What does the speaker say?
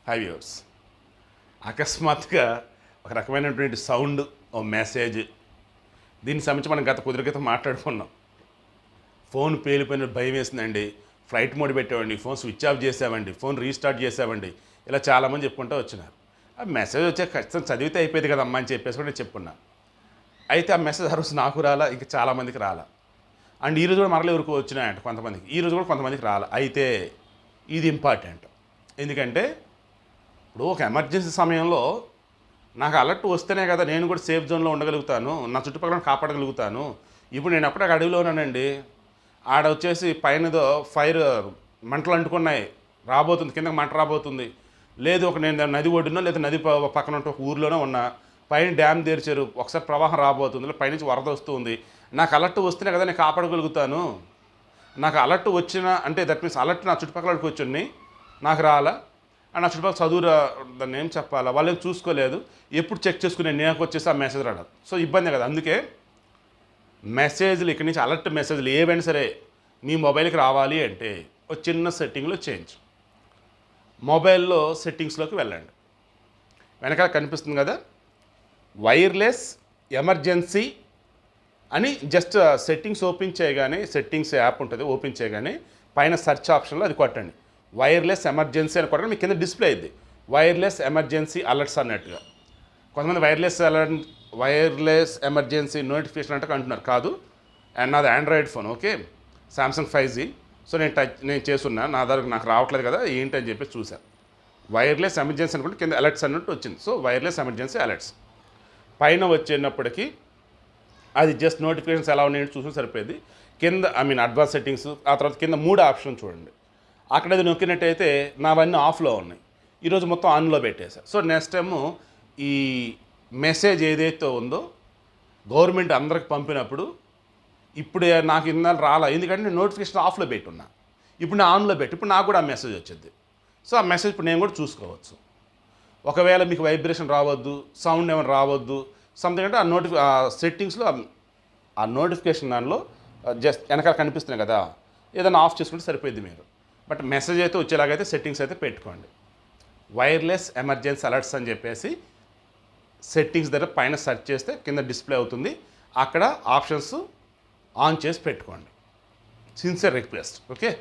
High viewers. అకస్మాత్తుగా ఒక రకమైనటువంటి సౌండ్, ఓ మెసేజ్, దీనికి సంబంధించి మనం గత కొద్ది క్రితం మాట్లాడుకున్నాం. ఫోన్ పేలిపోయిన భయం వేసిందండి, ఫ్లైట్ మోడ్ పెట్టామండి, ఫోన్ స్విచ్ ఆఫ్ చేసామండి, ఫోన్ రీస్టార్ట్ చేసామండి, ఇలా చాలామంది చెప్పుకుంటూ వచ్చినారు. ఆ మెసేజ్ వచ్చే ఖచ్చితంగా చదివితే అయిపోయింది కదమ్మా అని చెప్పేసి కూడా నేను చెప్పుకున్నా. అయితే ఆ మెసేజ్ ఆ రోజు నాకు రాలా, ఇంకా చాలామందికి రాలా. అండ్ ఈరోజు కూడా మరలా ఎవరికి వచ్చినాయంట కొంతమందికి, ఈరోజు కూడా కొంతమందికి రాలా. అయితే ఇది ఇంపార్టెంట్. ఎందుకంటే ఇప్పుడు ఒక ఎమర్జెన్సీ సమయంలో నాకు అలర్ట్ వస్తేనే కదా నేను కూడా సేఫ్ జోన్లో ఉండగలుగుతాను, నా చుట్టుపక్కల కాపాడగలుగుతాను. ఇప్పుడు నేను అప్పుడే అడవిలో ఉన్నానండి, ఆడ వచ్చేసి పైనదో ఫైర్ మంటలు అంటుకున్నాయి, రాబోతుంది, కిందకి మంట రాబోతుంది. లేదు ఒక నేను నది ఒడ్డునో లేదా నది పక్కన ఉంటే ఒక ఊర్లోనే ఉన్నా, పైన డ్యామ్ తెరిచారు, ఒకసారి ప్రవాహం రాబోతుంది, పైనుంచి వరద వస్తుంది. నాకు అలర్ట్ వస్తేనే కదా నేను కాపాడగలుగుతాను. నాకు అలర్ట్ వచ్చిన అంటే దట్ మీన్స్ అలర్ట్ నా చుట్టుపక్కలకి వచ్చి నాకు రాలా, నా చుట్టుపక్కల చదువు దాన్ని ఏం చెప్పాలా, వాళ్ళు ఏం చూసుకోలేదు, ఎప్పుడు చెక్ చేసుకునే నేను వచ్చేసి ఆ మెసేజ్ రావడం. సో ఇబ్బంది కదా. అందుకే మెసేజ్లు ఇక్కడి నుంచి అలర్ట్ మెసేజ్లు ఏవైనా సరే మీ మొబైల్కి రావాలి అంటే ఒక చిన్న సెట్టింగ్లో చేంజ్. మొబైల్లో సెట్టింగ్స్లోకి వెళ్ళండి. వెనకాల కనిపిస్తుంది కదా, వైర్లెస్ ఎమర్జెన్సీ అని జస్ట్ సెట్టింగ్స్ ఓపెన్ చేయగానే, సెట్టింగ్స్ యాప్ ఉంటుంది, ఓపెన్ చేయగానే పైన సెర్చ్ ఆప్షన్లో అది కొట్టండి, వైర్లెస్ ఎమర్జెన్సీ అని కొట్టండి. మీ కింద డిస్ప్లే అయింది వైర్లెస్ ఎమర్జెన్సీ అలర్ట్స్ అన్నట్టుగా. కొంతమంది వైర్లెస్ ఎమర్జెన్సీ నోటిఫికేషన్ అంటే అంటున్నారు, కాదు. అండ్ నాది Android phone, okay, Samsung 5G. So నేను చేస్తున్నా, నా దగ్గర నాకు రావట్లేదు కదా ఏంటి అని చెప్పి చూశాను. వైర్లెస్ ఎమర్జెన్సీ అనుకుంటే కింద అలర్ట్స్ అన్నట్టు వచ్చింది. సో వైర్లెస్ ఎమర్జెన్సీ అలర్ట్స్ పైన వచ్చేటప్పటికి అది జస్ట్ నోటిఫికేషన్స్ ఎలా ఉన్నాయని చూసి సరిపోయింది. కింద అడ్వాన్స్ సెట్టింగ్స్, ఆ తర్వాత కింద 3 ఆప్షన్ చూడండి. అక్కడ అది నొక్కినట్టయితే నావన్నీ ఆఫ్లో ఉన్నాయి, ఈరోజు మొత్తం ఆన్లో పెట్టేశారు. సో నెక్స్ట్ టైము ఈ మెసేజ్ ఏదైతే ఉందో గవర్నమెంట్ అందరికి పంపినప్పుడు, ఇప్పుడు నాకు ఇందాక రాలా, ఎందుకంటే నేను నోటిఫికేషన్ ఆఫ్లో పెట్టున్నా, ఇప్పుడు నేను ఆన్లో పెట్టి ఇప్పుడు నాకు కూడా ఆ మెసేజ్ వచ్చింది. సో ఆ మెసేజ్ ఇప్పుడు నేను కూడా చూసుకోవచ్చు. ఒకవేళ మీకు వైబ్రేషన్ రావద్దు, సౌండ్ ఏమైనా రావద్దు, సంథింగ్ అంటే ఆ సెట్టింగ్స్లో ఆ నోటిఫికేషన్ దానిలో జస్ట్ వెనకాల కనిపిస్తున్నాయి కదా, ఏదైనా ఆఫ్ చేసుకుంటే సరిపోయింది మీరు. బట్ మెసేజ్ అయితే వచ్చేలాగైతే సెట్టింగ్స్ అయితే పెట్టుకోండి. వైర్లెస్ ఎమర్జెన్సీ అలర్ట్స్ అని చెప్పేసి సెట్టింగ్స్ దగ్గర పైన సెర్చ్ చేస్తే కింద డిస్ప్లే అవుతుంది, అక్కడ ఆప్షన్స్ ఆన్ చేసి పెట్టుకోండి. Sincere request, okay.